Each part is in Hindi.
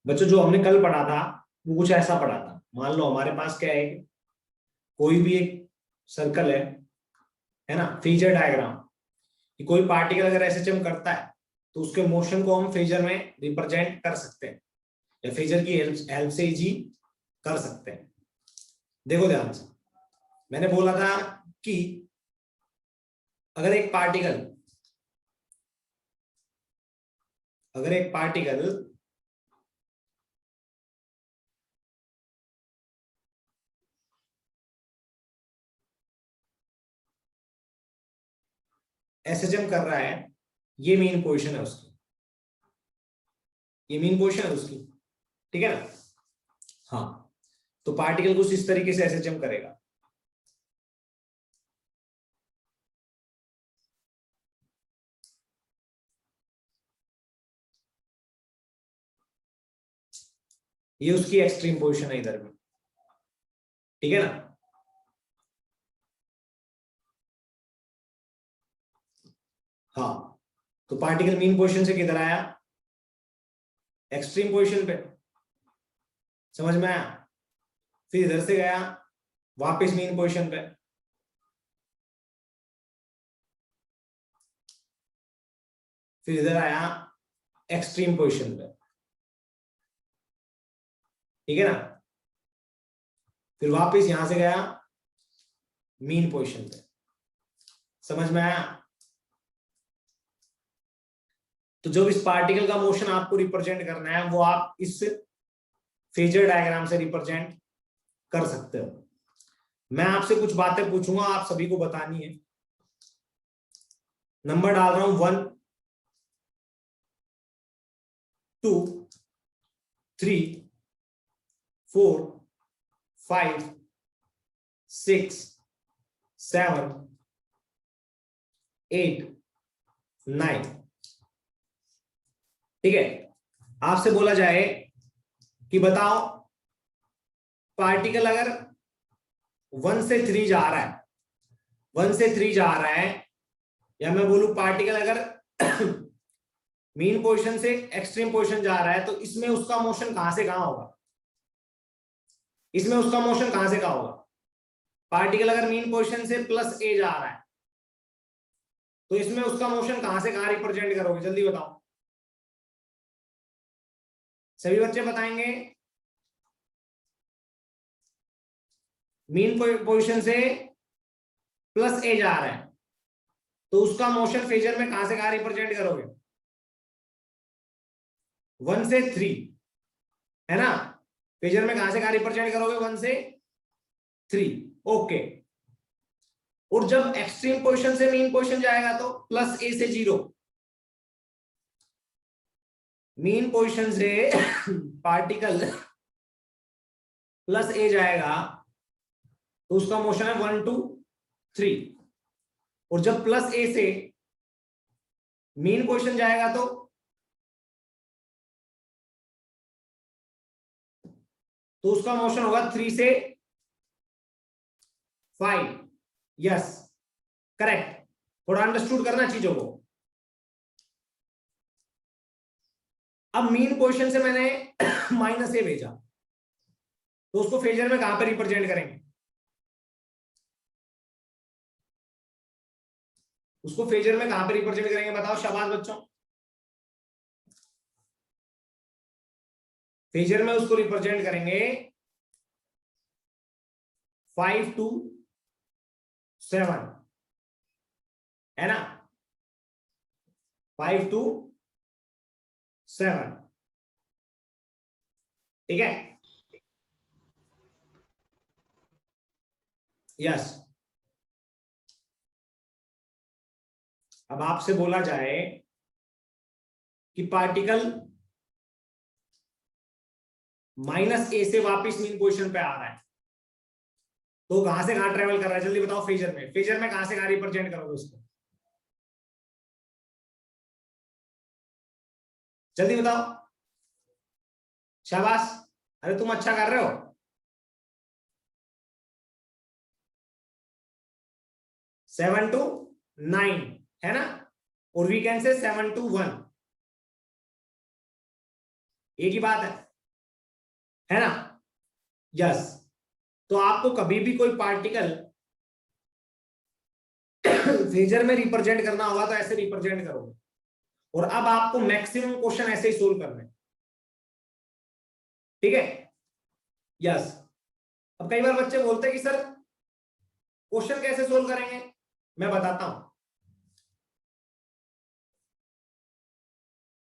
बच्चों जो हमने कल पढ़ा था वो कुछ ऐसा पढ़ा था। मान लो हमारे पास क्या है, कोई भी एक सर्कल है ना, फेजर डायग्राम, कि कोई पार्टिकल अगर एसएचएम करता है तो उसके मोशन को हम फेजर में रिप्रेजेंट कर सकते हैं, या फेजर की हेल्प से जी कर सकते हैं। देखो ध्यान से, मैंने बोला था कि अगर एक पार्टिकल एसएचएम कर रहा है, ये मेन पोजीशन है उसकी, ये मेन पोजीशन है उसकी, ठीक है ना। हाँ, तो पार्टिकल कुछ इस तरीके से एसएचएम करेगा। ये उसकी एक्सट्रीम पोजीशन है इधर में, ठीक है ना। हाँ, तो पार्टिकल मीन पोजीशन से किधर आया, एक्सट्रीम पोजीशन पे, समझ में आया। फिर इधर से गया वापस मीन पोजीशन पे, फिर इधर आया एक्सट्रीम पोजीशन पे, ठीक है ना। फिर वापस यहां से गया मीन पोजीशन पे, समझ में आया। तो जब इस पार्टिकल का मोशन आपको रिप्रेजेंट करना है वो आप इस फेजर डायग्राम से रिप्रेजेंट कर सकते हो। मैं आपसे कुछ बातें पूछूंगा, आप सभी को बतानी है। नंबर डाल रहा हूं 1 2 3 4 5 6 7 8 9, ठीक है। आपसे बोला जाए कि बताओ पार्टिकल अगर 1 से 3 जा रहा है, 1 से 3 जा रहा है, या मैं बोलूं पार्टिकल अगर मीन पोजीशन से एक्सट्रीम पोजीशन जा रहा है, तो इसमें उसका मोशन कहां से कहां होगा, इसमें उसका मोशन कहां से कहां होगा। पार्टिकल अगर मीन पोजीशन से प्लस ए जा रहा है तो इसमें उसका मोशन कहां से कहां रिप्रेजेंट करोगे, जल्दी बताओ। सभी बच्चे बताएंगे। मीन पोजीशन से प्लस ए जा रहा है तो उसका मोशन फेजर में कहां से कहां रिप्रेजेंट करोगे, 1 से 3, है ना। फेजर में कहां से कहां रिप्रेजेंट करोगे, 1 से 3, ओके। और जब एक्सट्रीम पोजीशन से मीन पोजीशन जाएगा तो प्लस ए से 0, मीन पोजीशन से पार्टिकल प्लस ए जाएगा तो उसका मोशन है 1 2 3, और जब प्लस ए से मीन पोजीशन जाएगा तो उसका मोशन होगा 3 से 5। Yes, correct. थोड़ा अंडरस्टूड करना चीजों को। अब मीन पोजीशन से मैंने माइनस ए भेजा तो उसको फेजर में कहां पर रिप्रेजेंट करेंगे, उसको फेजर में कहां पर रिप्रेजेंट करेंगे, बताओ शाबाश बच्चों। फेजर में उसको रिप्रेजेंट करेंगे 5 to 7, है ना, 5 to 7, ठीक है। यस, अब आपसे बोला जाए कि पार्टिकल माइनस ए से वापस मीन पोजीशन पे आ रहा है तो कहां से कहां ट्रेवल कर रहा है, जल्दी बताओ। फेजर में कहां से कहां रिप्रेजेंट करोगे उसको, जल्दी बताओ। शाबाश, अरे तुम अच्छा कर रहे हो। 7 to 9, है ना, और वीकेंड से 7 to 1, एक ही बात है। है ना? यस। तो आपको कभी भी कोई पार्टिकल फेजर में रिप्रेजेंट करना होगा तो ऐसे रिप्रेजेंट करोगे। और अब आपको मैक्सिमम क्वेश्चन ऐसे ही सोल्व करने, ठीक है? यस। अब कई बार बच्चे बोलते हैं कि सर क्वेश्चन कैसे सोल्व करेंगे, मैं बताता हूं।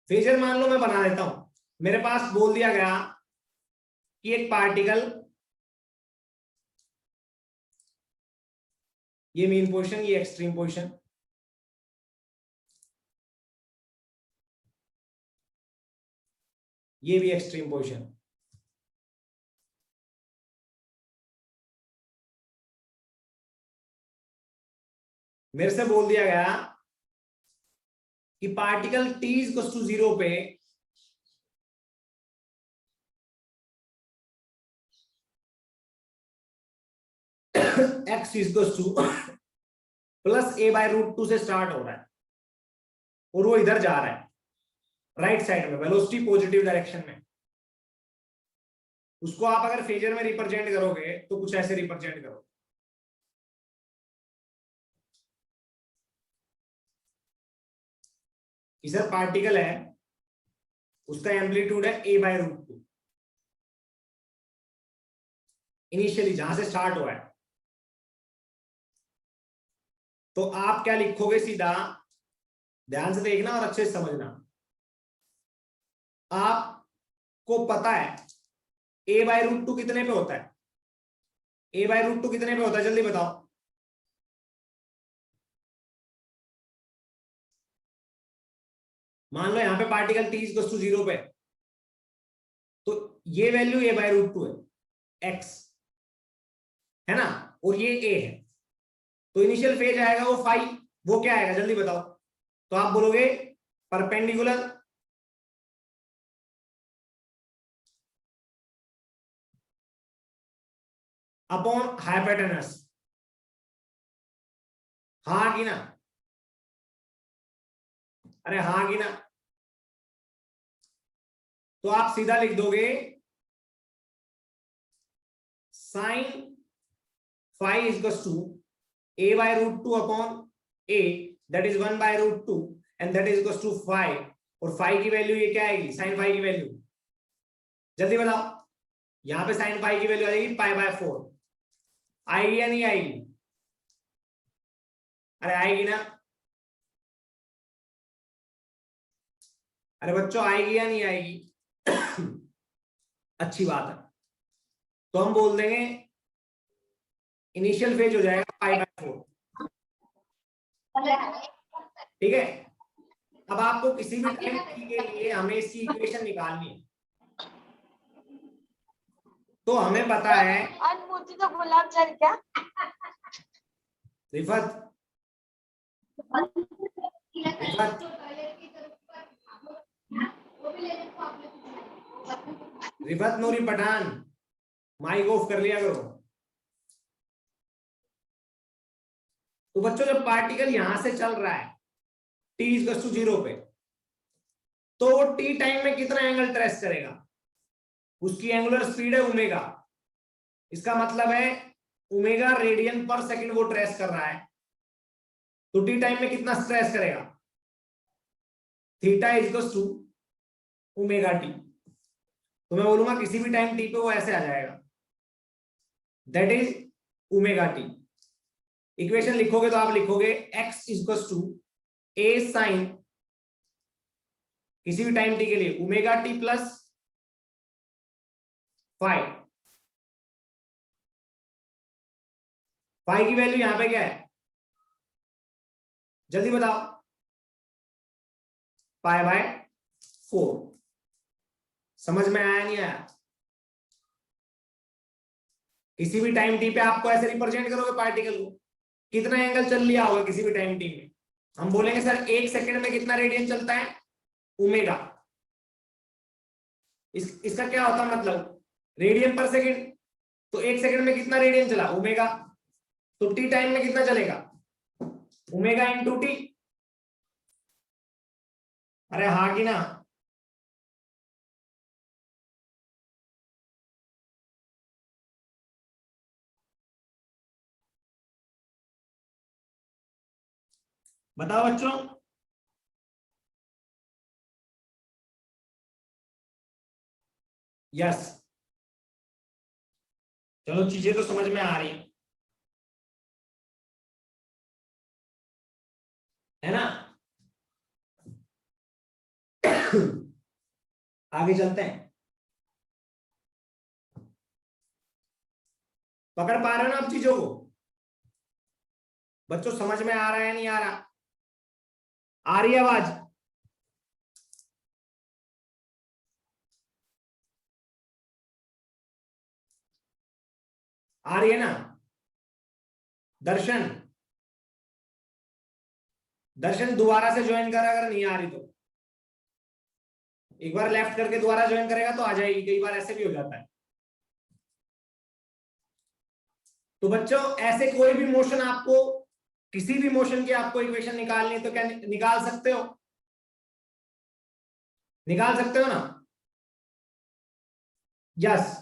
फेजर मान लो मैं बना देता हूं, मेरे पास बोल दिया गया कि एक पार्टिकल, ये मेन पोजीशन, ये एक्सट्रीम पोजीशन, ये भी एक्सट्रीम पोजीशन। मेरे से बोल दिया गया कि पार्टिकल t इक्वल्स टू 0 पे x equals two plus a/√2 से स्टार्ट हो रहा है और वो इधर जा रहा है राइट साइड में, वेलोसिटी पॉजिटिव डायरेक्शन में। उसको आप अगर फेजर में रिप्रेजेंट करोगे तो कुछ ऐसे रिप्रेजेंट करो कि सर पार्टिकल है, उसका एम्पलीट्यूड है a/√2, इनिशियली जहां से स्टार्ट हुआ है। तो आप क्या लिखोगे सीधा, ध्यान से देखना और अच्छे से समझना। आपको पता है a/√2 कितने पे होता है? a/√2 कितने पे होता है, जल्दी बताओ। मान लो यहां पे पार्टिकल t इक्वल्स टू 0 पे, तो ये वैल्यू a/√2 है, x है ना, और ये a है। तो इनिशियल फेज आएगा वो फाई, वो क्या आएगा जल्दी बताओ। तो आप बोलोगे परपेंडिकुलर अपॉन हाइपोटेनस, हाँ कि ना? अरे हाँ कि ना? तो आप सीधा लिख दोगे sine phi equals to a/√2 upon a, that is 1/√2 and that is equals to phi. और फाई की वैल्यू ये क्या आएगी, साइन फाई की वैल्यू, जल्दी बताओ। यहां पे साइन फाई की वैल्यू आ जाएगी π/4, आएगी या नहीं आएगी? अरे आएगी ना? अरे बच्चों आएगी या नहीं आएगी? अच्छी बात है। तो हम बोल देंगे इनिशियल फेज हो जाएगा π/4, ठीक है? अब आपको किसी भी टाइम t के लिए हमें इसकी इक्वेशन निकालनी है। तो हमें पता है अनमोती तो गुलाब जल क्या रिफत, रिफत, रिफत नूरी पठान, माइक ऑफ कर लिया करो। तो बच्चों जब पार्टिकल यहां से चल रहा है t इक्वल्स टू 0 पे, तो वो t टाइम में कितना एंगल ट्रेस करेगा? उसकी एंगुलर स्पीड है ओमेगा, इसका मतलब है ओमेगा रेडियन पर सेकंड वो ट्रेस कर रहा है। तो टी टाइम में कितना स्ट्रेस करेगा? Theta equals to omega t. तो मैं बोलूंगा किसी भी टाइम टी पे वो ऐसे आ जाएगा, that is omega t. Equation लिखोगे तो आप लिखोगे x equals to a sine किसी भी टाइम टी के लिए omega t plus phi. Phi की वैल्यू यहां पे क्या है, जल्दी बताओ? π/4। समझ में आया नहीं आया? किसी भी टाइम टी पे आपको ऐसे रिप्रेजेंट करोगे पार्टिकल को, कितना एंगल चल लिया होगा किसी भी टाइम टी में, हम बोलेंगे सर एक सेकंड में कितना रेडियन चलता है, ओमेगा। इसका क्या होता है मतलब, रेडियन पर सेकंड। तो एक सेकंड में कितना रेडियन चला, ओमेगा। तो टी टाइम में कितना चलेगा, ओमेगा इंटू टी। अरे हाँ कि ना? बताओ बच्चों। यस, चलो चीजें तो समझ में आ रही है ना। आगे चलते हैं। पकड़ पा रहे हो ना आप चीजों को? बच्चों समझ में आ रहा है नहीं आ रहा? आ रही है आवाज? आ रही है ना? दर्शन, दर्शन दोबारा से ज्वाइन कर, अगर नहीं आ रही तो एक बार लेफ्ट करके दोबारा ज्वाइन करेगा तो आ जाएगी। कई बार ऐसे भी हो जाता है। तो बच्चों ऐसे कोई भी मोशन आपको, किसी भी मोशन की आपको इक्वेशन निकालनी है तो क्या निकाल सकते हो? निकाल सकते हो ना? यस।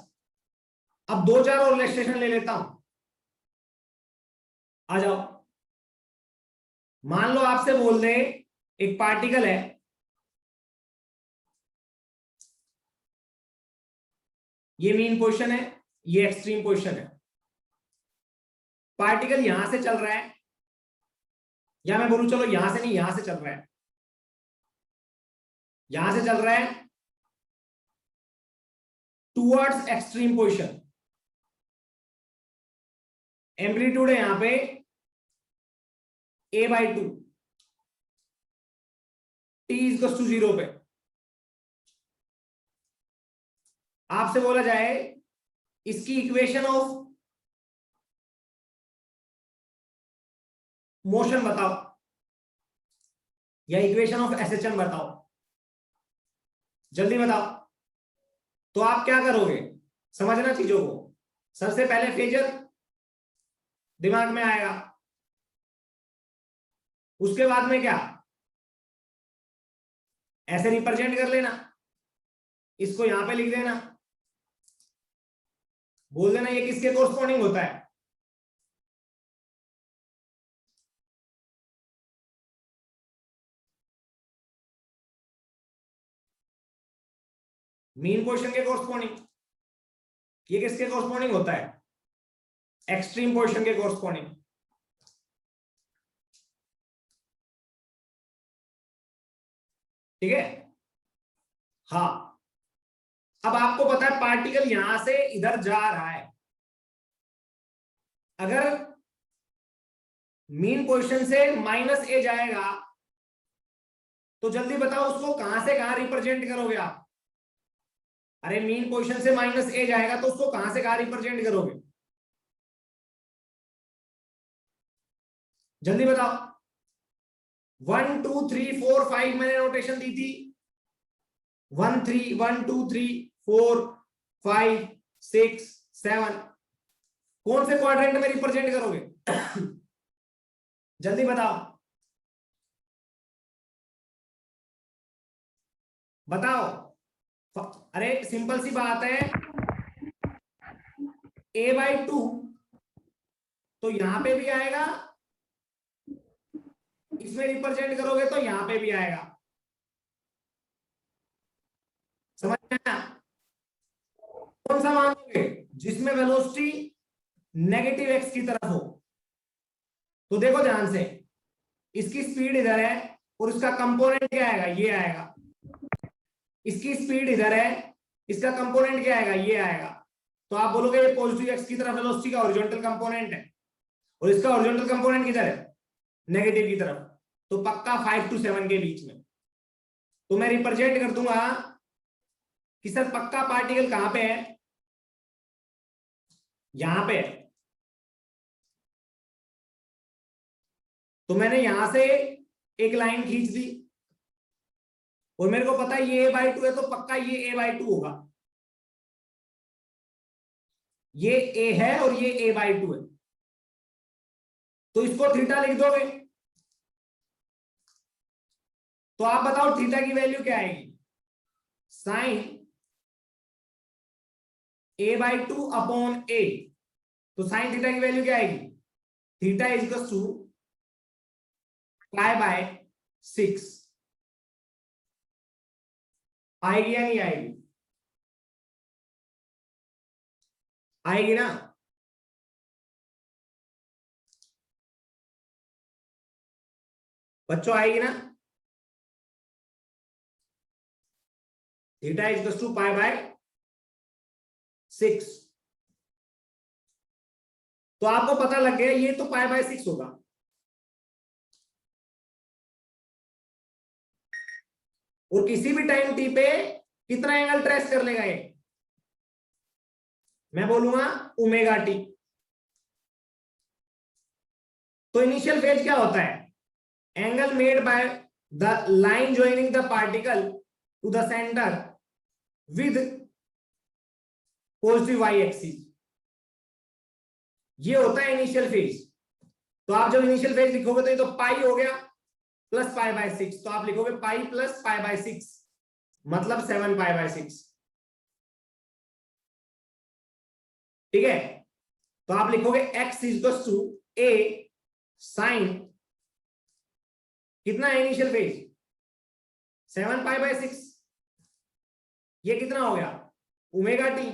अब दो चार और इलस्ट्रेशन ले लेता हूं, आ जाओ। मान लो आपसे बोल दे एक पार्टिकल है, ये मीन पोजीशन है, ये एक्सट्रीम पोजीशन है। पार्टिकल यहां से चल रहा है, या मैं बोलूं चलो यहां से नहीं, यहां से चल रहा है, यहां से चल रहा है टूवर्ड्स एक्सट्रीम पोजीशन। एम्पलीट्यूड है यहां पे a/2, t=0 पे। आपसे बोला जाए इसकी इक्वेशन ऑफ मोशन बताओ, या इक्वेशन ऑफ एसएचएम बताओ, जल्दी बताओ। तो आप क्या करोगे, समझना चीजों को। सबसे पहले फेजर दिमाग में आएगा, उसके बाद में क्या, ऐसे रिप्रेजेंट कर लेना, इसको यहां पे लिख देना, बोल देना ये किसके कोरस्पॉन्डिंग होता है। मीन पोजीशन के कोरस्पॉन्डिंग। ये किसके कोरस्पॉन्डिंग होता है? एक्सट्रीम पोजीशन के कोरस्पॉन्डिंग। ठीक है। हाँ, अब आपको पता है पार्टिकल यहां से इधर जा रहा है, अगर मीन पोजीशन से -a जाएगा तो जल्दी बताओ उसको कहां से कहां रिप्रेजेंट करोगे आप? अरे मीन पोजीशन से -a जाएगा तो उसको कहां से कहां रिप्रेजेंट करोगे? जल्दी बताओ। 1 2 3 4 5 मैंने नोटेशन दी थी। 1 3 1 2 3 4 5 6 7, कौन से क्वाड्रेंट में रिप्रेजेंट करोगे? जल्दी बताओ, बताओ। अरे सिंपल सी बात है, a/2 तो यहां पे भी आएगा, इसमें रिप्रेजेंट करोगे तो यहां पे भी आएगा। समझ में आया? कौन सा मानोगे? जिसमें वेलोसिटी नेगेटिव x की तरफ हो। तो देखो ध्यान से, इसकी स्पीड इधर है और इसका कंपोनेंट क्या आएगा? ये आएगा। इसकी स्पीड इधर है, इसका कंपोनेंट क्या आएगा? ये आएगा। तो आप बोलोगे ये पॉजिटिव x की तरफ वेलोसिटी का हॉरिजॉन्टल कंपोनेंट है, और इसका हॉरिजॉन्टल कंपोनेंट किधर है? नेगेटिव की तरफ। तो पक्का 5 to 7 के बीच में। तो मैं रिप्रेजेंट कर दूंगा कि सर पक्का पार्टिकल कहां पे है? यहां पे है। तो मैंने यहां से एक लाइन खींच दी, और मेरे को पता है ये a/2 है, तो पक्का ये a/2 होगा। ये a है और ये a/2 है, तो इसको थीटा लिख दोगे। तो आप बताओ थीटा की वैल्यू क्या आएगी? Sine a/2 upon a। तो साइन थीटा की वैल्यू क्या आएगी? थीटा इज इक्वल टू π/6 आएगी या नहीं आएगी? आएगी ना? बच्चों आएगी ना? Theta is two π/6। तो आपको पता लग गया ये तो π/6 होगा। और किसी भी टाइम टी पे कितना एंगल ट्रेस कर लेगा ये? मैं बोलूंगा ओमेगा टी। तो इनिशियल फेज क्या होता है? Angle made by the line joining the particle to the centre with positive y axis, ये होता है इनिशियल फेज। तो आप जब इनिशियल फेज लिखोगे तो ये तो पाई हो गया प्लस π/6, तो आप लिखोगे पाई प्लस π/6 मतलब 7π/6। ठीक है, तो आप लिखोगे x equals to a sine कितना है इनिशियल फेज 7π/6, ये कितना हो गया ओमेगा टी।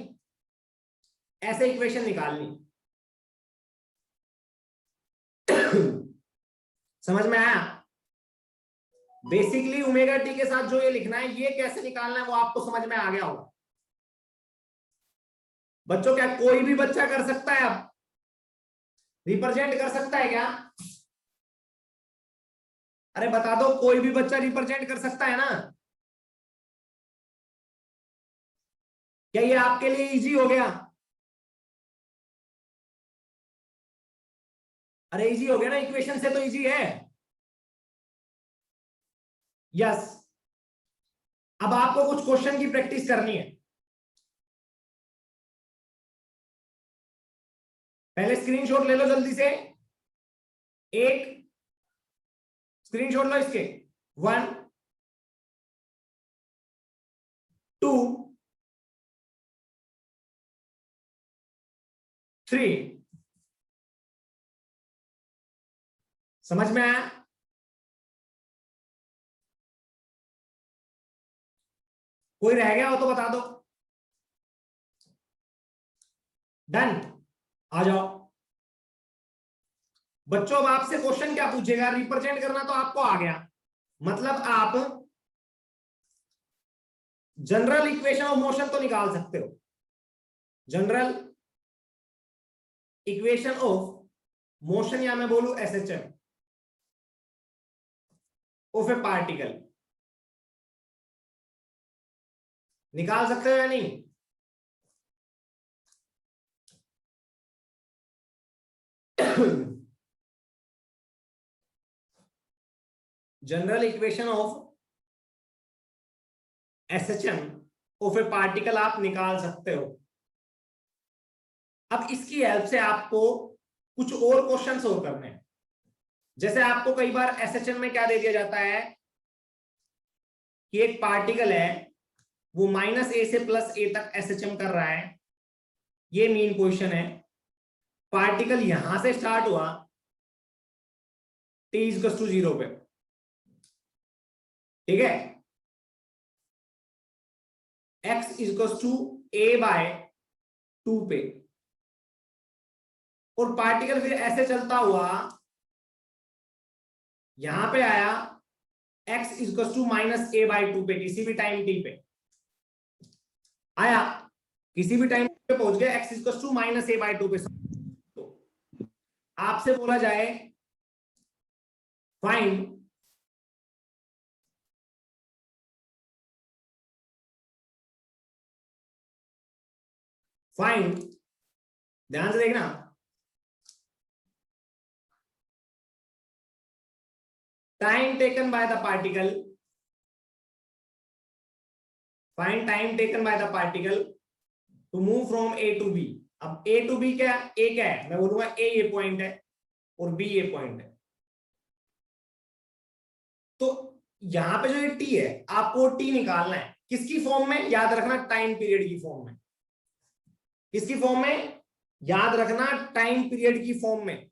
ऐसे इक्वेशन निकालनी। समझ में आया? बेसिकली ओमेगा टी के साथ जो ये लिखना है ये कैसे निकालना है वो आपको समझ में आ गया होगा। बच्चों क्या कोई भी बच्चा कर सकता है? अब रिप्रेजेंट कर सकता है क्या? अरे बता दो, कोई भी बच्चा रिप्रेजेंट कर सकता है ना? क्या ये आपके लिए इजी हो गया? अरे इजी हो गया ना, इक्वेशन से तो इजी है। यस, अब आपको कुछ क्वेश्चन की प्रैक्टिस करनी है। पहले स्क्रीनशॉट ले लो जल्दी से, एक स्क्रीनशॉट लो इसके। 1 2 3। समझ में आया? कोई रह गया हो तो बता दो। डन, आ जाओ बच्चों। अब आपसे क्वेश्चन क्या पूछेगा? रिप्रेजेंट करना तो आपको आ गया, मतलब आप जनरल इक्वेशन ऑफ मोशन तो निकाल सकते हो। जनरल इक्वेशन ऑफ मोशन या मैं बोलूं एसएचएम ऑफ ए पार्टिकल निकाल सकते हो या नहीं? General equation of SHM of A particle आप निकाल सकते हो। अब इसकी हेल्प से आपको कुछ और क्वेश्चंस और करने हैं। जैसे आपको कई बार एसएचएम में क्या दे दिया जाता है कि एक पार्टिकल है वो -a से +a तक एसएचएम कर रहा है, ये मेन क्वेश्चन है। पार्टिकल यहां से स्टार्ट हुआ t = 0 पे, ठीक है, x = a/2 पे, और पार्टिकल फिर ऐसे चलता हुआ यहां पे आया x = -a/2 पे, किसी भी टाइम t पे आया, किसी भी टाइम पे पहुंच गया x = -a/2 पे। तो आपसे बोला जाए फाइंड ध्यान से देखना, time taken by the particle, find time taken by the particle to move from a to b। अब a to b क्या है? मैं बोलूंगा a ये पॉइंट है और b ये पॉइंट है। तो यहां पे जो ये t है आपको t निकालना है किसकी फॉर्म में? याद रखना टाइम पीरियड की फॉर्म में। किसकी फॉर्म में? याद रखना टाइम पीरियड की फॉर्म में।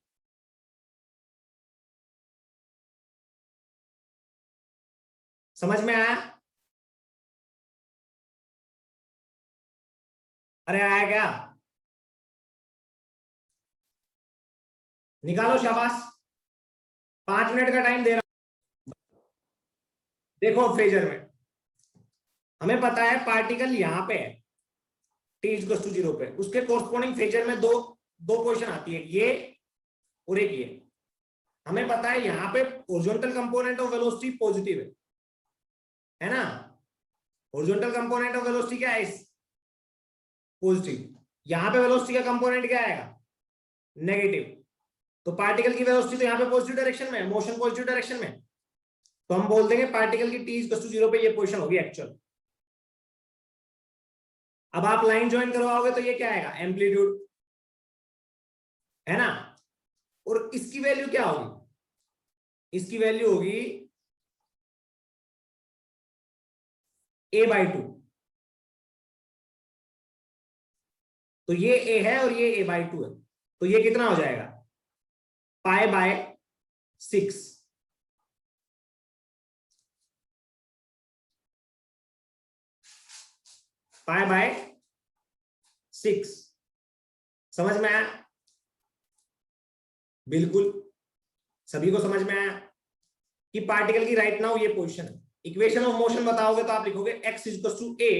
समझ में आया? अरे आया क्या? निकालो शाबाश, 5 मिनट का टाइम दे रहा हूं। देखो फेजर में हमें पता है पार्टिकल यहां पे है t इक्वल टू 0 पे, उसके कोरस्पोंडिंग फेजर में दो दो पोजीशन आती है, ये और एक ये। हमें पता है यहां पे horizontal component of velocity positive है ना? हॉरिजॉन्टल कंपोनेंट ऑफ वेलोसिटी क्या है? पॉजिटिव। यहां पे वेलोसिटी का कंपोनेंट क्या आएगा? नेगेटिव। तो पार्टिकल की वेलोसिटी तो यहां पे पॉजिटिव डायरेक्शन में है, मोशन पॉजिटिव डायरेक्शन में, तो हम बोल देंगे पार्टिकल की t इक्वल टू 0 पे ये पोजीशन होगी एक्चुअल। अब आप लाइन ज्वाइन करवाओगे तो ये क्या आएगा? एम्पलीट्यूड, है ना? और इसकी वैल्यू क्या होगी? इसकी वैल्यू होगी a/2। तो ये a है और ये a/2 है, तो ये कितना हो जाएगा? π/6। π/6। समझ में आया? बिल्कुल सभी को समझ में आया कि पार्टिकल की राइट नाउ ये पोजीशन है। इक्वेशन ऑफ मोशन बताओगे तो आप लिखोगे x इक्वल टू a।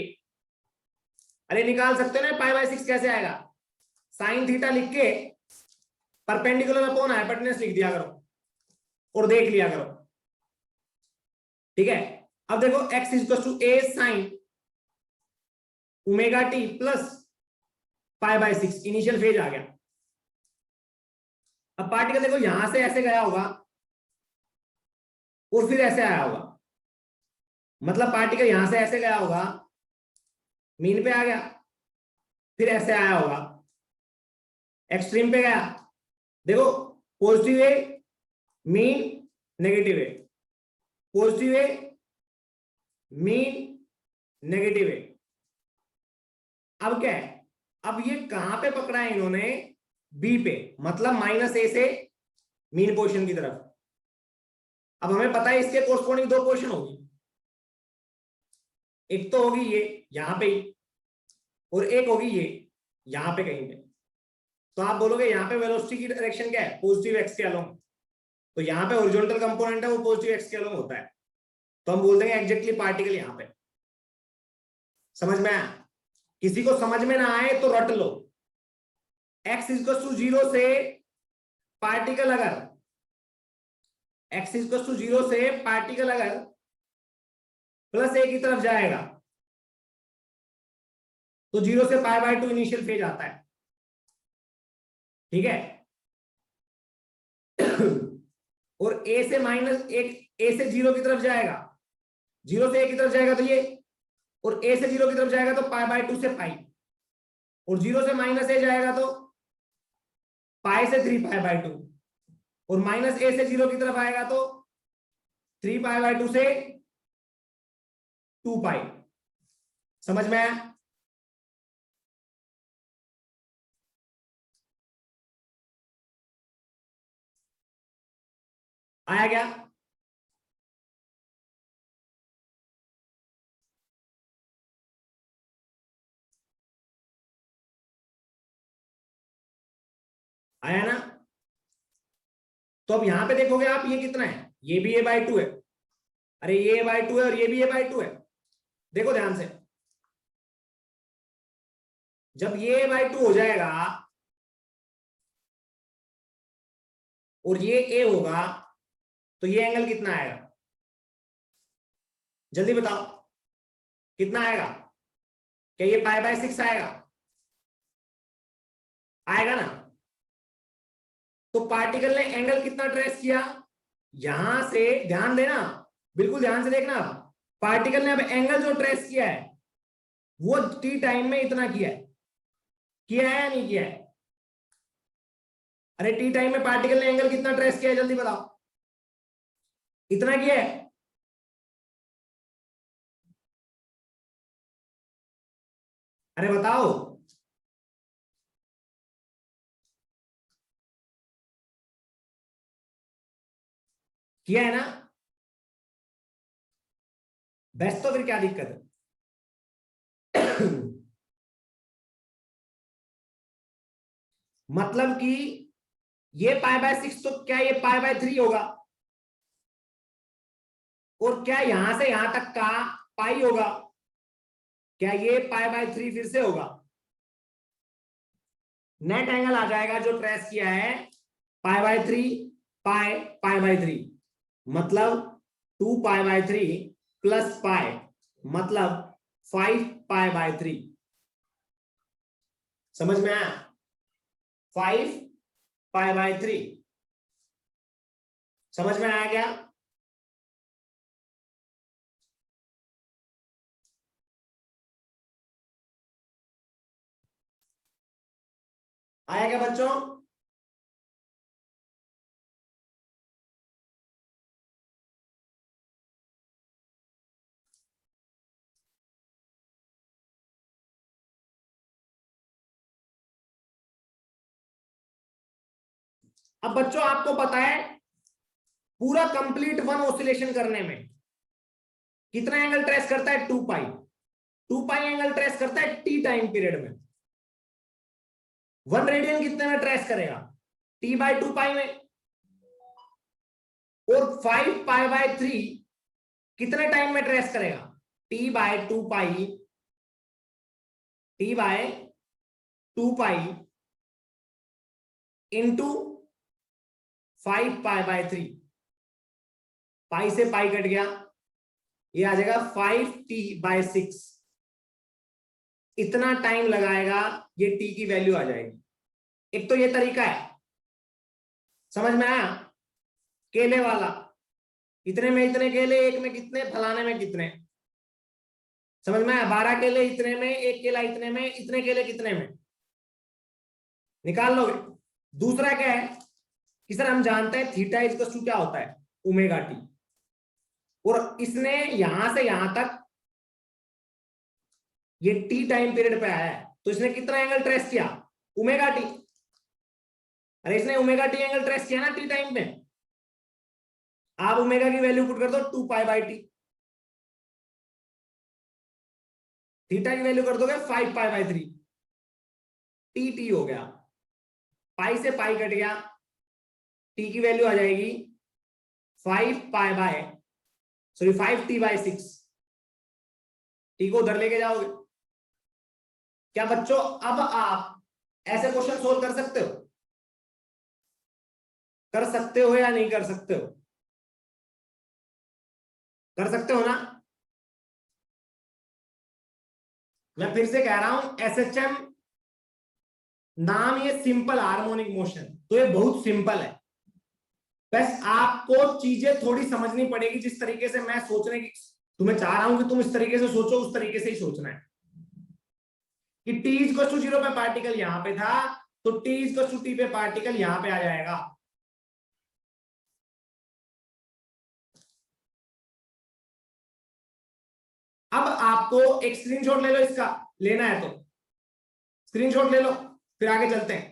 अरे निकाल सकते हो ना, π/6 कैसे आएगा? साइन थीटा लिख के परपेंडिकुलर अपॉन हाइपोटेन्यूज लिख दिया करो और देख लिया करो, ठीक है? अब देखो x equal to a sine omega t plus π/6, initial phase आ गया। अब पार्टिकल देखो यहां से ऐसे गया होगा और फिर ऐसे आया होगा, मतलब पार्टिकल यहां से ऐसे गया होगा, मीन पे आ गया, फिर ऐसे आया होगा, एक्सट्रीम पे गया। देखो पॉजिटिव है मीन, नेगेटिव है, पॉजिटिव है मीन, नेगेटिव है। अब क्या है? अब ये कहां पे पकड़ा है इन्होंने? बी पे, मतलब -a से मीन पोजीशन की तरफ। अब हमें पता है इसके कोरस्पोंडिंग दो पोजीशन होगी, एक तो होगी ये यहां पे ही, और एक होगी ये यहां पे कहीं पे। तो आप बोलोगे यहां पे वेलोसिटी की डायरेक्शन क्या है? पॉजिटिव एक्स के अलोंग। तो यहाँ पे हॉरिजॉन्टल कंपोनेंट है वो पॉजिटिव एक्स के अलोंग होता है, तो हम बोल देंगे एग्जैक्टली पार्टिकल यहां पे। समझ में आया? किसी को समझ में ना आए तो रट लो, x इक्वल टू 0 से पार्टिकल अगर x इक्वल टू 0 से पार्टिकल अगर +a की तरफ जाएगा तो 0 से π/2 इनिशियल फेज आता है, ठीक है? और a से a से 0 की तरफ जाएगा, 0 से a की तरफ जाएगा तो ये, और a से 0 की तरफ जाएगा तो π/2 से π, और 0 से -a जाएगा तो π से 3π/2, और -a से 0 की तरफ आएगा तो 3π/2 से 2π। समझ में आया? आया क्या? आया ना? तो अब यहां पे देखोगे आप, ये कितना है? ये भी a/2 है, अरे ये a/2 है और ये भी a/2 है। देखो ध्यान से, जब ये a/2 हो जाएगा और ये a होगा तो ये एंगल कितना आएगा? जल्दी बताओ कितना आएगा? क्या ये π/6 आएगा? आएगा ना? तो पार्टिकल ने एंगल कितना ट्रेस किया? यहां से ध्यान देना, बिल्कुल ध्यान से देखना। पार्टिकल ने अब एंगल जो ट्रेस किया है वो t टाइम में इतना किया है, किया है या नहीं किया है? अरे t टाइम में पार्टिकल ने एंगल कितना ट्रेस किया है? जल्दी बताओ। इतना किया है? अरे बताओ। किया है ना? बेस्ट तो फिर क्या दिक्कत है? मतलब कि ये π/6 तो क्या ये π/3 होगा, और क्या यहां से यहां तक का पाई होगा, क्या ये π/3 फिर से होगा? नेट एंगल आ जाएगा जो ट्रेस किया है π/3 π/3, मतलब 2π/3 प्लस पाई, मतलब 5π/3। समझ में आया? 5π/3 समझ में आया क्या? आया क्या बच्चों? अब बच्चों आपको पता है पूरा कंप्लीट वन ऑसिलेशन करने में कितना एंगल ट्रेस करता है? 2π। 2π एंगल ट्रेस करता है टी टाइम पीरियड में। 1 रेडियन कितने में ट्रेस करेगा? t/2π में। और 5π/3 कितने टाइम में ट्रेस करेगा? t/2π into 5π/3। पाई से पाई कट गया, ये आ जाएगा 5t/6। इतना टाइम लगाएगा, ये t की वैल्यू आ जाएगी। एक तो ये तरीका है, समझ में आया? केले वाला, इतने में इतने केले, एक में कितने, फलाने में कितने। समझ में आया? 12 केले इतने में, एक केला इतने में, इतने केले कितने में, निकाल लोगे। दूसरा क्या है कि सर हम जानते हैं थीटा इक्वल टू क्या होता है? Omega T. और इसने यहां से यहां तक ये टी टाइम पीरियड पे आया है, तो इसने कितना एंगल ट्रेस किया? Omega T. अरे इसने ओमेगा टी एंगल ट्रेस किया ना टी टाइम पे। आप ओमेगा की वैल्यू पुट कर दो 2π/t, थीटा की वैल्यू कर दोगे 5π/3, टी हो गया। पाई से पाई कट गया, टी की वैल्यू आ जाएगी 5t/6। टी को उधर लेके जाओगे। क्या बच्चों अब आप ऐसे क्वेश्चन सोल्व कर सकते हो? कर सकते हो या नहीं कर सकते हो? कर सकते हो ना? मैं फिर से कह रहा हूं, एसएचएम नाम, ये सिंपल हार्मोनिक मोशन, तो ये बहुत सिंपल है। बस आपको चीजें थोड़ी समझनी पड़ेगी। जिस तरीके से मैं सोचने की तुम्हें चाह रहा हूं कि तुम इस तरीके से सोचो, उस तरीके से ही सोचना है कि t = 0 पे पार्टिकल यहां पे था, तो t = t पे पार्टिकल यहां पे आ जाएगा। अब आपको एक स्क्रीनशॉट ले लो, इसका लेना है तो स्क्रीनशॉट ले लो, फिर आगे चलते हैं।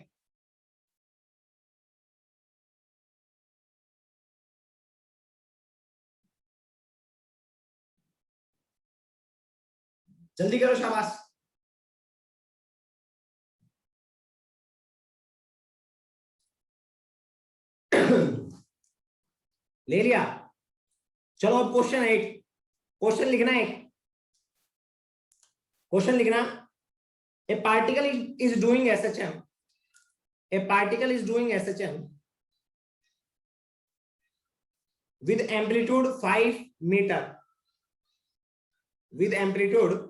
जल्दी करो, शाबाश। ले लिया? चलो अब क्वेश्चन है, एक क्वेश्चन लिखना है, क्वेश्चन लिखना। ए particle is doing SHM, A particle is doing SHM with amplitude 5 meter, with amplitude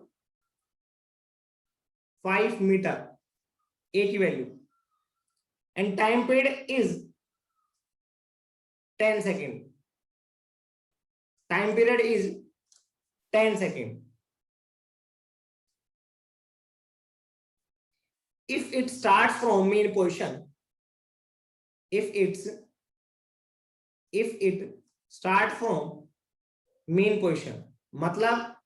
5 meter, a की value, and time period is 10 second, time period is 10 second. If it starts from mean position, if it start from mean position, मतलब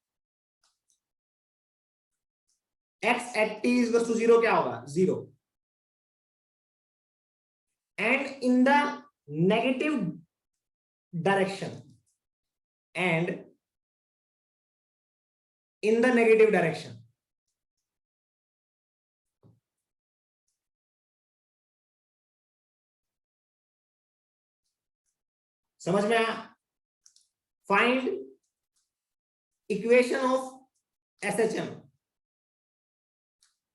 x at t is equal to 0 क्या होगा? 0. And in the negative direction, and in the negative direction. समझ में आया? Find equation of SHM.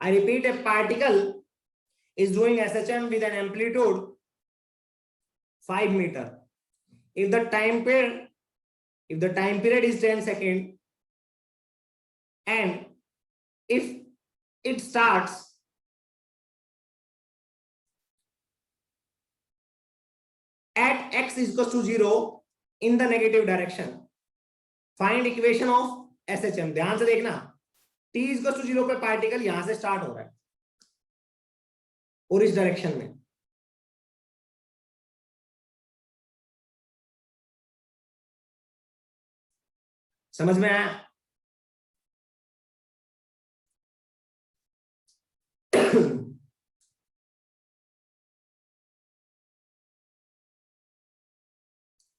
I repeat, a particle is doing SHM with an amplitude 5 meter. If the time period is 10 seconds, and if it starts at x is equals to 0 in the negative direction, find equation of SHM. ध्यान से देखना, t is equals to 0 पे पार्टिकल यहां से स्टार्ट हो रहा है और इस डायरेक्शन में, समझ में आया?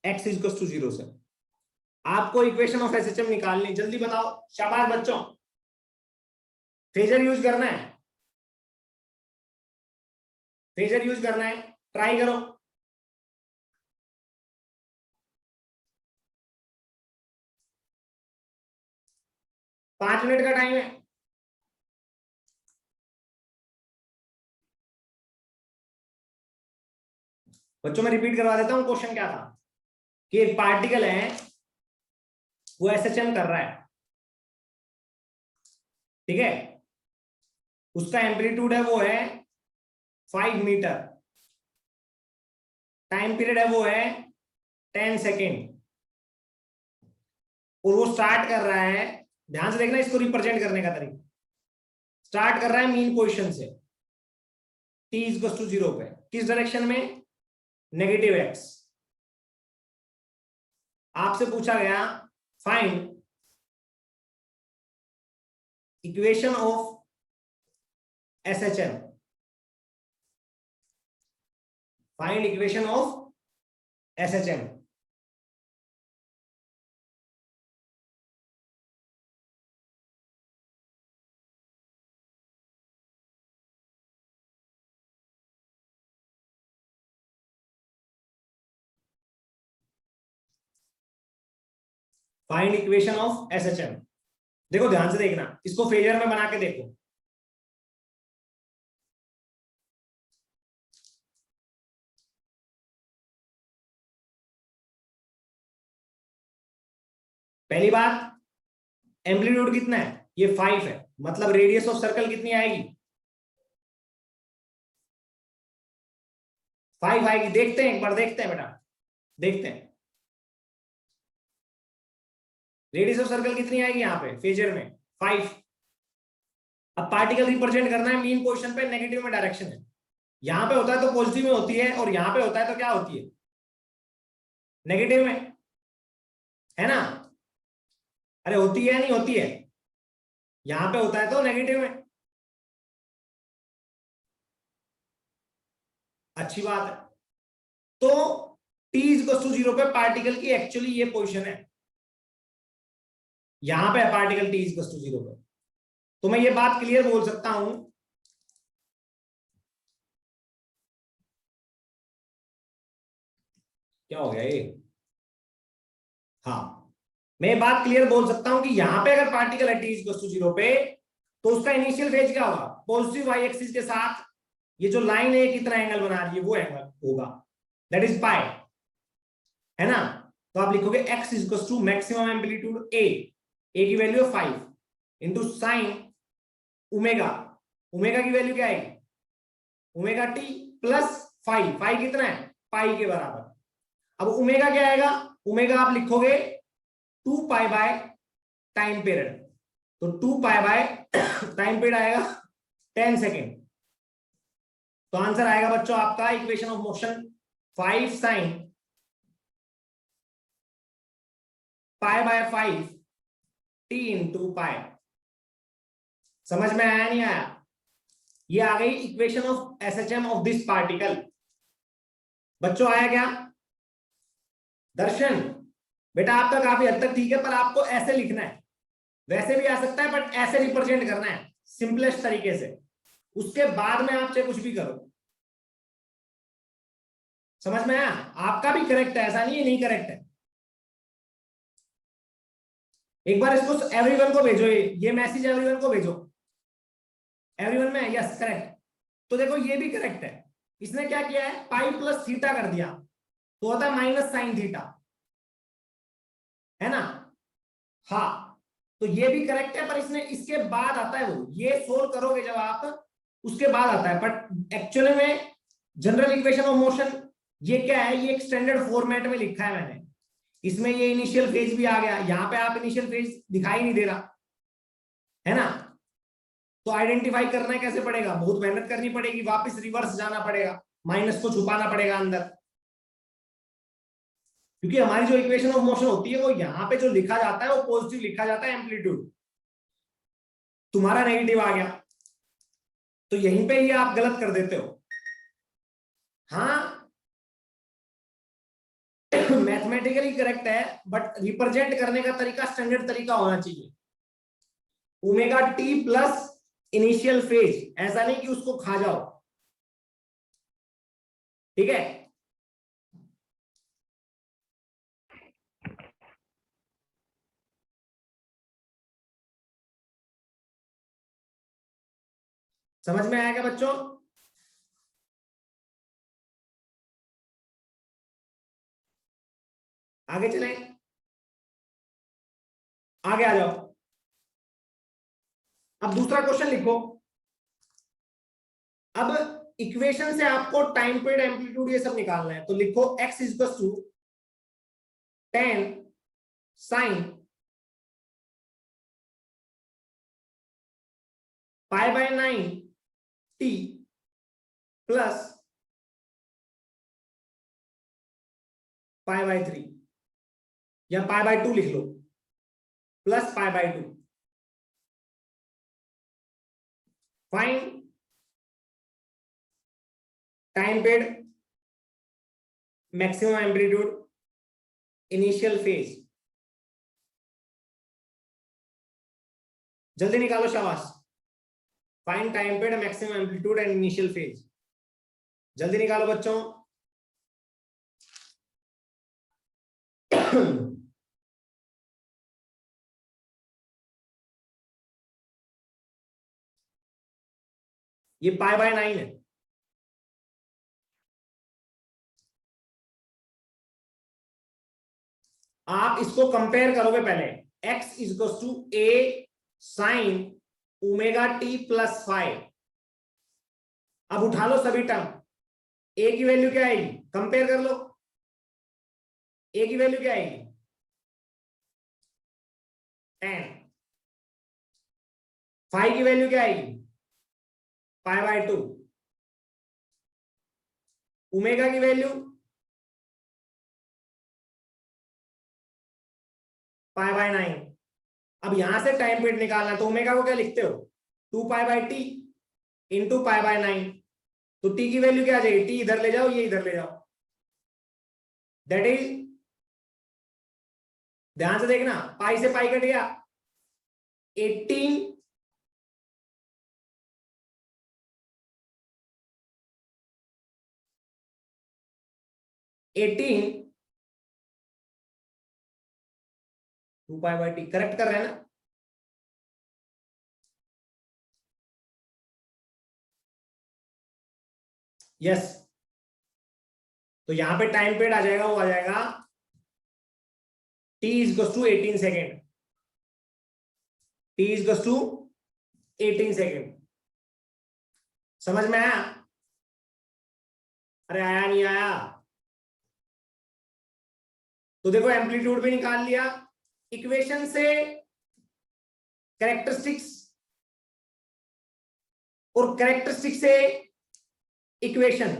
x is equals to 0 से आपको इक्वेशन ऑफ एसएचएम निकालनी, जल्दी बताओ। शाबाश बच्चों, फेजर यूज करना है, फेजर यूज करना है, ट्राई करो। पांच मिनट का टाइम है। बच्चों मैं रिपीट करवा देता हूं, क्वेश्चन क्या था कि एक पार्टिकल है, वो एसएचएम कर रहा है, ठीक है, उसका एम्पलीट्यूड है वो है 5 मीटर, टाइम पीरियड है वो है 10 सेकेंड, और वो स्टार्ट कर रहा है, ध्यान से देखना इसको रिप्रेजेंट करने का तरीका, स्टार्ट कर रहा है मीन पोजीशन से t इज इक्वल टू 0 पे, किस डायरेक्शन में? Negative x। आपसे पूछा गया find equation of SHM, find equation of SHM. Find equation of SHM. देखो ध्यान से देखना, इसको फेजर में बना के देखो। पहली बात, एम्पलीट्यूड कितना है? ये 5 है, मतलब रेडियस ऑफ सर्कल कितनी आएगी? 5 आएगी। देखते हैं एक बार, देखते हैं बेटा, देखते हैं रेडियस ऑफ सर्कल कितनी आएगी यहाँ पे फेजर में? 5। अब पार्टिकल रिप्रेजेंट करना है मीन पोजीशन पे, नेगेटिव में डायरेक्शन है, यहां पे होता है तो पॉजिटिव में होती है, और यहां पे होता है तो क्या होती है? नेगेटिव में, है ना? अरे होती है, नहीं होती है? यहां पे होता है तो नेगेटिव में। अच्छी बात है। तो t इज इक्वल टू 0 पे पार्टिकल की एक्चुअली ये पोजीशन है, यहां पे particle t is equal to 0 पे। तो मैं ये बात क्लियर बोल सकता हूं, क्या हो गया ये? हाँ, मैं बात क्लियर बोल सकता हूं कि यहां पे अगर पार्टिकल है t इज इक्वल टू 0 पे, तो उसका इनिशियल फेज क्या होगा? पॉजिटिव वाई एक्सिस के साथ ये जो लाइन है कितना एंगल बना रही है, वो एंगल होगा, दैट इज पाई, है ना? तो आप लिखोगे x is equal to maximum amplitude a की value 5 into sine omega, omega की वैल्यू क्या है? ओमेगा t प्लस 5 कितना है? पाई के बराबर। अब ओमेगा क्या आएगा? ओमेगा आप लिखोगे 2 पाई बाय टाइम पीरियड, तो 2 पाई बाय टाइम पीरियड आएगा 10 सेकेंड। तो आंसर आएगा बच्चों आपका equation of motion 5 sign pi bye 5 t into pi. समझ में आया नहीं आया? ये आ गई equation of SHM of this particle. बच्चों आया क्या? दर्शन बेटा आपका काफी हद तक ठीक है, पर आपको ऐसे लिखना है, वैसे भी आ सकता है बट ऐसे रिप्रेजेंट करना है सिंपलेस्ट तरीके से, उसके बाद में आप चाहे कुछ भी करो। समझ में आया? आपका भी करेक्ट है, ऐसा नहीं है नहीं करेक्ट है। एक बार इसको एवरीवन को भेजो, ये मैसेज एवरीवन को भेजो। एवरीवन में यस करेक्ट। तो देखो ये भी करेक्ट है। इसने क्या किया है, पाई प्लस थीटा कर दिया तो होता है माइनस साइन थीटा, है ना? हाँ, तो ये भी करेक्ट है, पर इसने इसके बाद आता है वो, ये सोल्व करोगे जब आप उसके बाद आता है। बट एक्चुअली में जनरल इक्वेशन ऑफ मोशन ये क्या है, ये एक स्टैंडर्ड फॉर्मेट में लिखा है मैंने। इसमें ये इनिशियल फेज भी आ गया, यहां पे आप इनिशियल फेज दिखाई नहीं दे रहा है ना, तो आइडेंटिफाई करना कैसे पड़ेगा, बहुत मेहनत करनी पड़ेगी, वापस रिवर्स जाना पड़ेगा, माइनस को छुपाना पड़ेगा अंदर, क्योंकि हमारी जो इक्वेशन ऑफ मोशन होती है वो यहां पे जो लिखा जाता है वो पॉजिटिव लिखा जाता है एम्पलीट्यूड, तुम्हारा नेगेटिव आ गया, तो यहीं पे ही आप गलत कर देते हो। हाँ मैथमेटिकली करेक्ट है, बट रिप्रेजेंट करने का तरीका स्टैंडर्ड तरीका होना चाहिए। Omega t plus initial phase, ऐसा नहीं कि उसको खा जाओ, ठीक है? समझ में आया क्या बच्चों? आगे चलें, आगे आ जाओ। अब दूसरा क्वेश्चन लिखो। अब इक्वेशन से आपको टाइम पीरियड एम्पलीट्यूड ये सब निकालना है, तो लिखो x equal to 10 sine pi by 9 t plus pi by 3, या पाई बाय 2 लिख लो, plus pi by 2। Find time period maximum amplitude initial phase, जल्दी निकालो शाबाश। Find time period maximum amplitude and initial phase, जल्दी निकालो बच्चों। ये पाई बाय 9 है। आप इसको कंपेयर करोगे पहले, x equal to a sine omega t plus 5। अब उठा लो सभी टर्म, a की वैल्यू क्या आएगी, कंपेयर कर लो, a की वैल्यू क्या आएगी 10, 5 की वैल्यू क्या आएगी पाई बाय 2, ओमेगा की वैल्यू पाई बाय 9। अब यहां से टाइम पीरियड निकालना है, तो ओमेगा को क्या लिखते हो 2 pi by T into pi by 9, तो टी की वैल्यू क्या आ जाएगी, टी इधर ले जाओ, ये इधर ले जाओ, दैट इज, ध्यान से देखना, पाई से पाई कट गया 18 18 2 पाई बाय टी, करेक्ट कर रहे हैं ना? यस, तो यहां पे टाइम पीरियड आ जाएगा, वो आ जाएगा t is to 18 second, t is to 18 second. समझ में आया? अरे आया नहीं आया? तो देखो एम्पलीट्यूड भी निकाल लिया, इक्वेशन से कैरेक्टरिस्टिक्स और कैरेक्टरिस्टिक से इक्वेशन,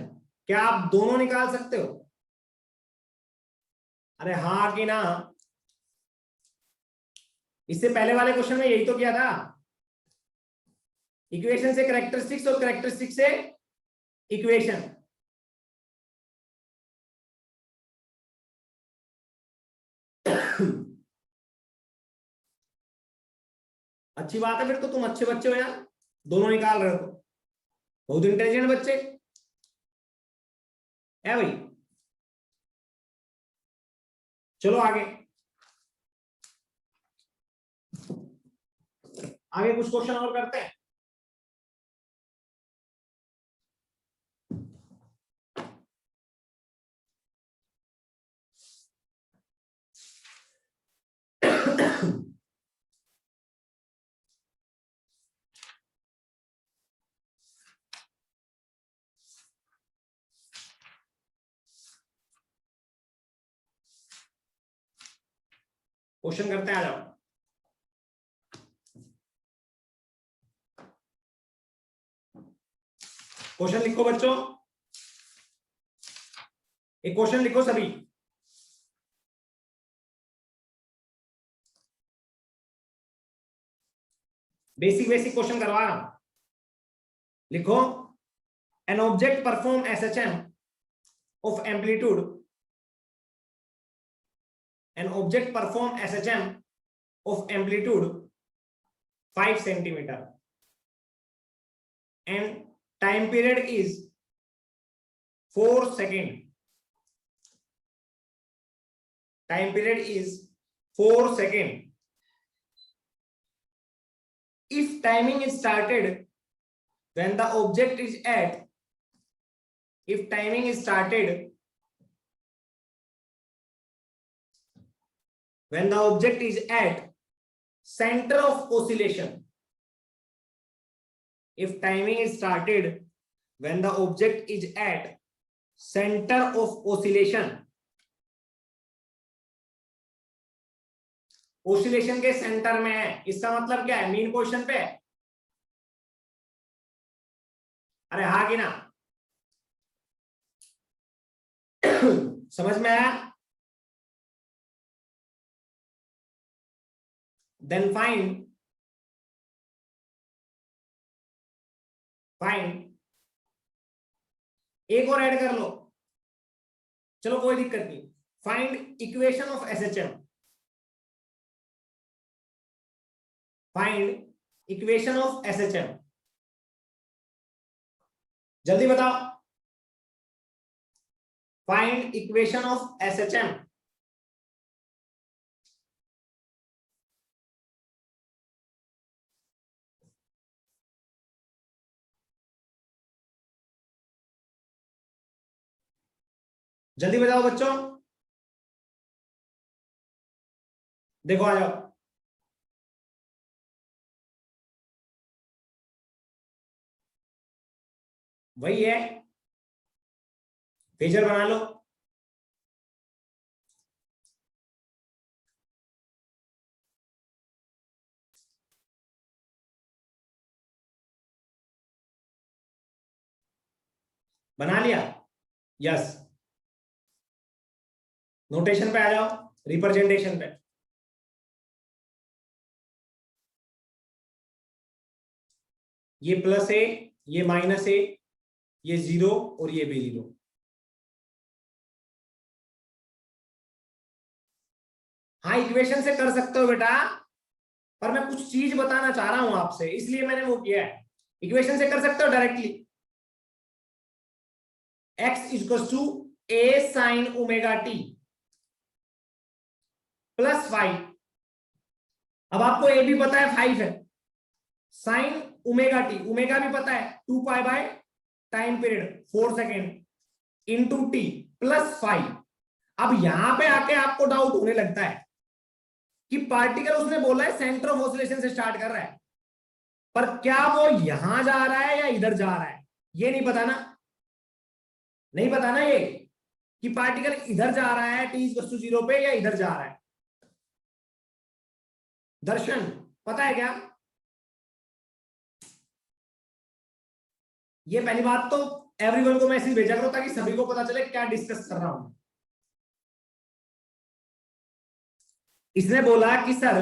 क्या आप दोनों निकाल सकते हो? अरे हाँ कि ना? इससे पहले वाले क्वेश्चन में यही तो किया था, इक्वेशन से कैरेक्टरिस्टिक्स और कैरेक्टरिस्टिक से इक्वेशन। अच्छी बात है, फिर तो तुम अच्छे बच्चे हो यार, दोनों निकाल रहे हो तो बहुत इंटेलिजेंट बच्चे है भाई। चलो आगे, आगे कुछ क्वेश्चन और करते हैं। क्वेश्चन करते हैं, आ जाओ। क्वेश्चन लिखो बच्चों, एक क्वेश्चन लिखो सभी। बेसिक बेसिक क्वेश्चन करवा रहा हूं, लिखो। An object perform SHM of amplitude, an object perform SHM of amplitude 5 centimetre and time period is 4 seconds. Time period is 4 seconds. If timing is started when the object is at, if timing is started when the object is at center of oscillation, if timing is started when the object is at center of oscillation, oscillation के सेंटर में है, इसका मतलब क्या है? मीन पोजीशन पे है। अरे हाँ कि ना? समझ में आया? Then find एक और ऐड कर लो, चलो कोई दिक्कत नहीं। Find equation of SHM, find equation of SHM, जल्दी बताओ। Find equation of SHM. जल्दी बताओ बच्चों, देखो आ जाओ। वही है, फेजर बना लो। बना लिया? यस। नोटेशन पे आ जाओ, रिप्रेजेंटेशन पे। ये प्लस ए, ये माइनस ए, ये 0 और ये भी 0। हाँ इक्वेशन से कर सकते हो बेटा, पर मैं कुछ चीज बताना चाह रहा हूं आपसे, इसलिए मैंने वो किया है। इक्वेशन से कर सकते हो directly, x equals to a sin omega t plus 5। अब आपको a भी पता है 5 है, साइन ओमेगा टी, ओमेगा भी पता है 2 pi by time period 4 second into t plus 5। अब यहां पे आके आपको डाउट होने लगता है कि पार्टिकल उसने बोला है सेंटर ऑफ ऑसिलेशन से स्टार्ट कर रहा है, पर क्या वो यहां जा रहा है या इधर जा रहा है, ये नहीं पता ना। नहीं पता ना ये कि पार्टिकल इधर जा रहा है t इक्वल्स टू 0 पे या इधर जा रहा है। दर्शन पता है क्या? ये पहली बात तो एवरीवन को मैसेज भेजा करो ताकि सभी को पता चले क्या डिस्कस कर रहा हूं। इसने बोला कि सर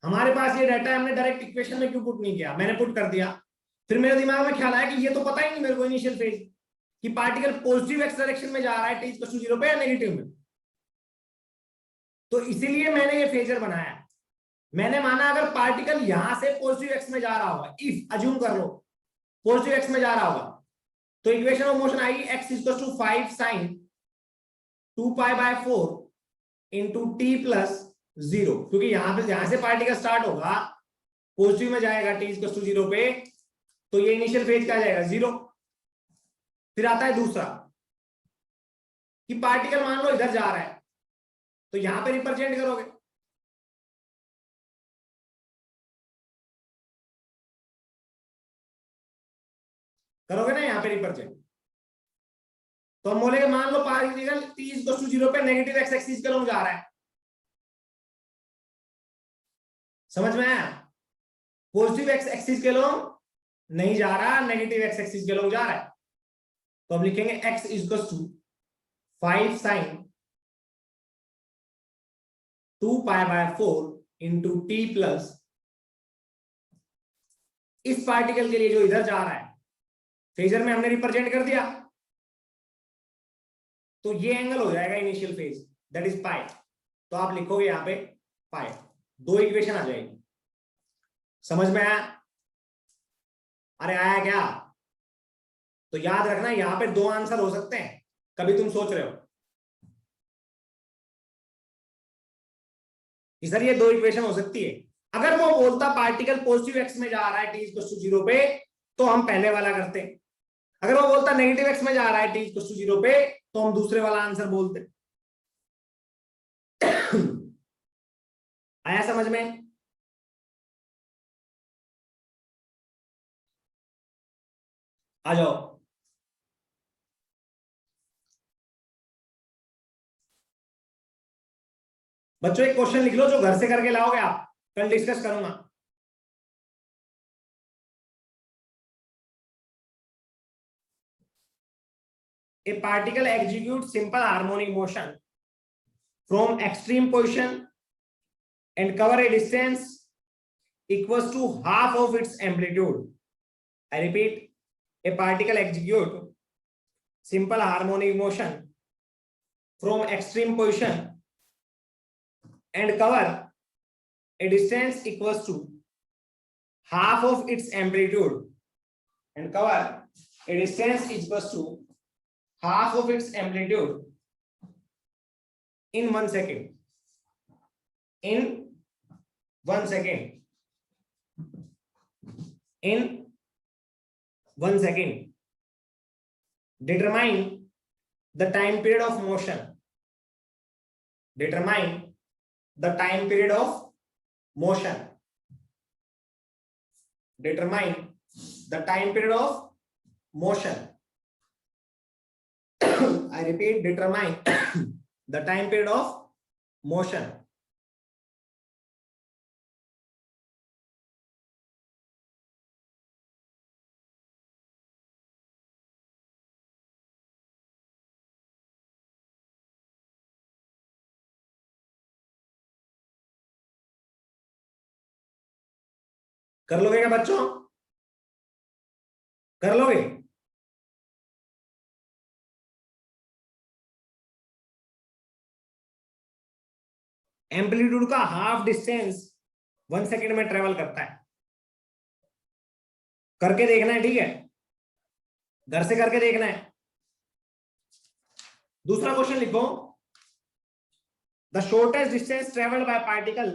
हमारे पास ये डाटा है, हमने डायरेक्ट इक्वेशन में क्यों पुट नहीं किया? मैंने पुट कर दिया, फिर मेरे दिमाग में ख्याल आया कि ये तो पता ही नहीं मेरे को इनिशियल फेज कि पार्टिकल पॉजिटिव एक्स डायरेक्शन में जा रहा है t इक्वल्स टू 0 पे या नेगेटिव में, तो इसीलिए मैंने ये फेजर बनाया। मैंने माना अगर पार्टिकल यहां से पॉजिटिव एक्स में जा रहा होगा, इफ अज्यूम कर लो पॉजिटिव एक्स में जा रहा होगा, तो इक्वेशन ऑफ मोशन आएगी x equal to 5 sin 2π/4 into t plus 0, क्योंकि यहां से पार्टिकल स्टार्ट होगा, पॉजिटिव में जाएगा t इक्वल टू 0 पे, तो ये इनिशियल फेज क्या जाएगा 0। फिर आता है दूसरा कि पार्टिकल मान लो इधर जा रहा है, तो यहां पे रिप्रेजेंट करोगे, करोगे ना यहां पे रिप्रेजेंट, तो हम बोलेंगे मान लो पार्टिकल t इक्वल टू 0 पे नेगेटिव एक्स एक्सिस के लोग जा रहा है, समझ में आया? पॉजिटिव एक्स एक्सिस के लोग नहीं जा रहा, नेगेटिव एक्स एक्सिस के लोग जा रहा है, तो हम लिखेंगे x equal to 5 sin 2π/4 into t plus, इस पार्टिकल के लिए जो इधर जा रहा है फेजर में हमने रिप्रेजेंट कर दिया, तो ये एंगल हो जाएगा initial phase, that is pi, तो आप लिखोगे यहां पे पाई, दो इक्वेशन आ जाएगी। समझ में आया? अरे आया क्या? तो याद रखना यहां पे दो आंसर हो सकते हैं, कभी तुम सोच रहे हो कि सर ये दो इक्वेशन हो सकती है, अगर वो बोलता पार्टिकल पॉजिटिव एक्स में जा रहा है t इक्वल टू 0 पे, तो हम पहले वाला करते, अगर वो बोलता नेगेटिव एक्स में जा रहा है t इक्वल टू 0 पे, तो हम दूसरे वाला आंसर बोलते। आया समझ में? आ जाओ बच्चों, एक क्वेश्चन लिख लो जो घर से करके लाओगे आप, कल डिस्कस करूंगा। A particle execute simple harmonic motion from extreme position and cover a distance equals to half of its amplitude. I repeat, a particle execute simple harmonic motion from extreme position and cover a distance equals to half of its amplitude and cover a distance equals to half of its amplitude in 1 second, in 1 second, in 1 second. Determine the time period of motion. Determine the time period of motion. Determine the time period of motion. I repeat, determine the time period of motion. कर लोगे क्या बच्चों? कर लोगे? एम्पलीट्यूड का हाफ डिस्टेंस 1 सेकेंड में ट्रेवल करता है, करके देखना है, ठीक है? घर से करके देखना है। दूसरा क्वेश्चन लिखो, the shortest distance travelled by particle,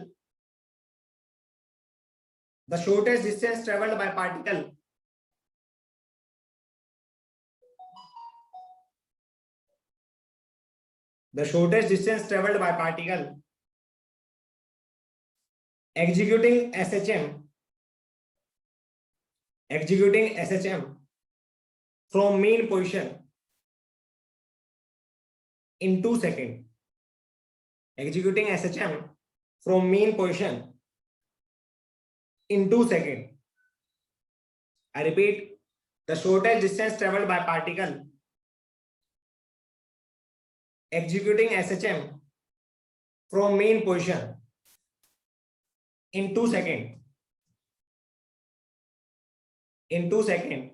the shortest distance traveled by particle the shortest distance traveled by particle executing SHM from mean position in 2 seconds, executing SHM from mean position in 2 seconds. I repeat, the shortest distance traveled by particle executing SHM from mean position in 2 seconds. In 2 seconds.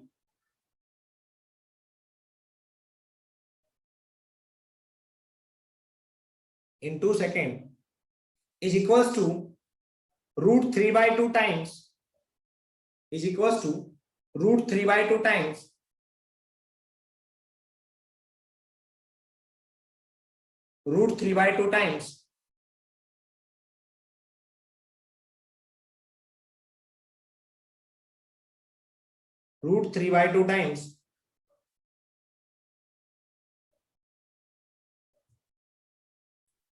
In 2 seconds is equals to √3/2 times is equal to √3/2 times √3/2 times √3/2 times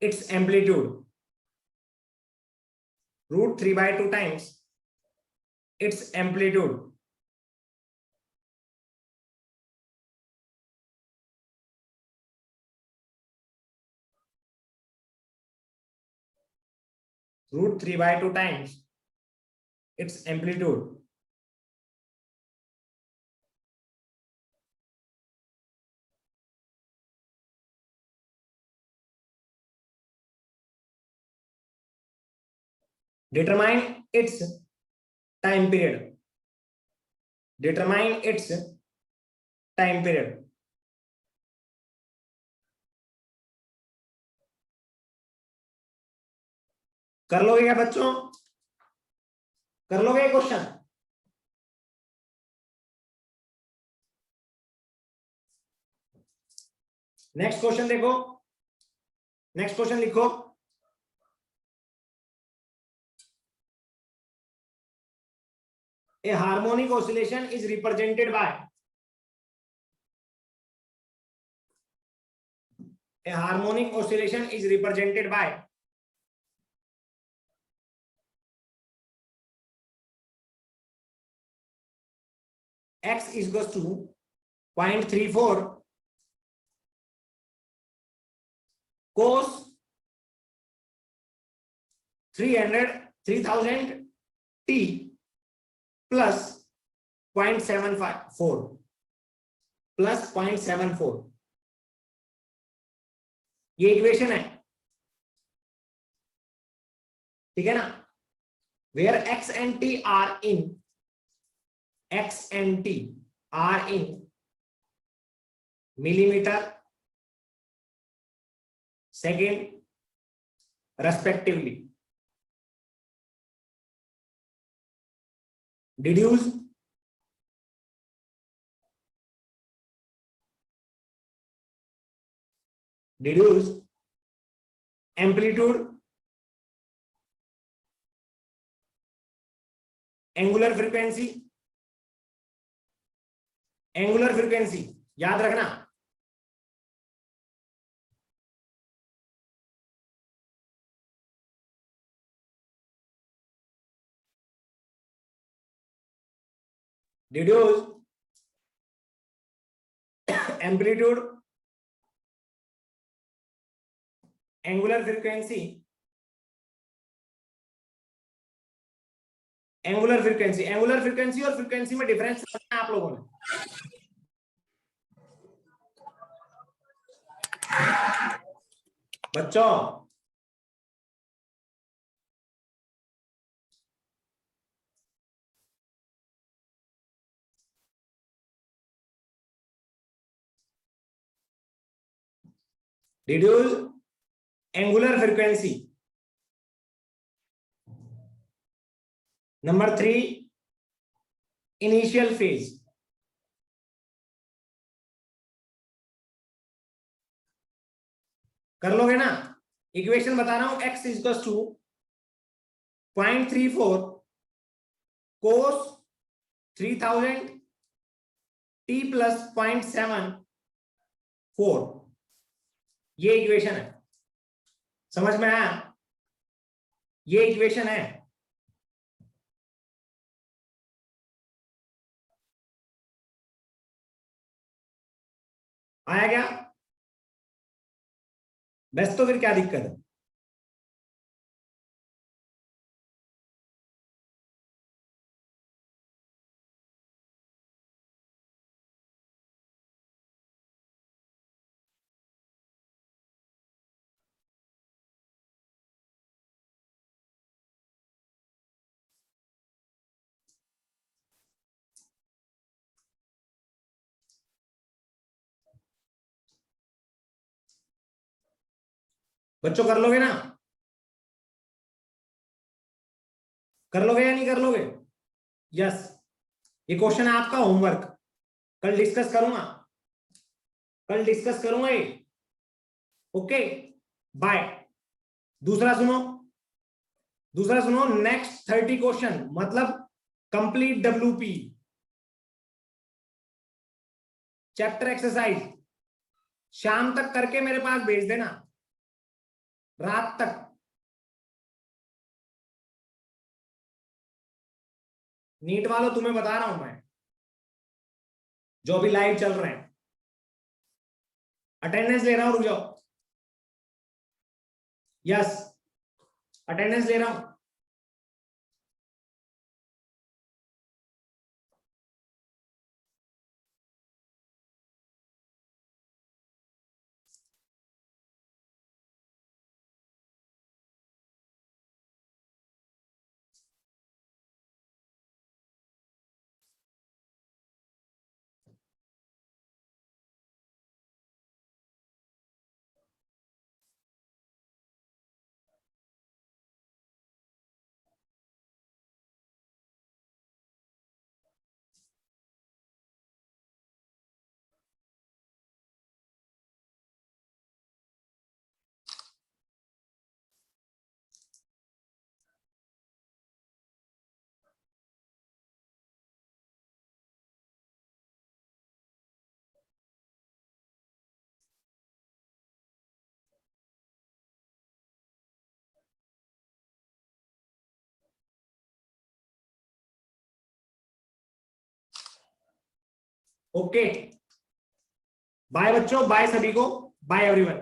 its amplitude. √3/2 times its amplitude. √3/2 times its amplitude. Determine its time period. Determine its time period. कर लोगे क्या बच्चों? कर लोगे क्वेश्चन? नेक्स्ट क्वेश्चन देखो, नेक्स्ट क्वेश्चन लिखो। A harmonic oscillation is represented by a harmonic oscillation is represented by x is equals to 0.34 cos 3000 t plus 0.74 plus 0.74 ये इक्वेशन है, ठीक है ना? Where x and t are in millimeter second respectively. Deduce amplitude, angular frequency याद रखना। Deduce amplitude, angular frequency और फ्रीक्वेंसी में डिफरेंस समझना आप लोगों ने। बच्चों deduce angular frequency. Number 3 initial phase. कर लोगे ना? इक्वेशन बता रहा हूं, x is equal to 0.34 cos 3000 t plus 0.74 ये इक्वेशन है, समझ में आया? ये इक्वेशन है। आया क्या? बस तो फिर क्या दिक्कत है? बच्चों कर लोगे ना? कर लोगे या नहीं कर लोगे? यस, ये क्वेश्चन है आपका होमवर्क, कल डिस्कस करूंगा, कल डिस्कस करूंगा ये। Okay bye. दूसरा सुनो, दूसरा सुनो, नेक्स्ट 30 क्वेश्चन मतलब कंप्लीट WP चैप्टर एक्सरसाइज शाम तक करके मेरे पास भेज देना, रात तक। नीट वालों तुम्हें बता रहा हूं मैं, जो अभी लाइव चल रहे हैं, अटेंडेंस ले रहा हूं, रुक जाओ। यस, अटेंडेंस ले रहा हूं। ओके बाय बच्चों, बाय सभी को, बाय एवरीवन।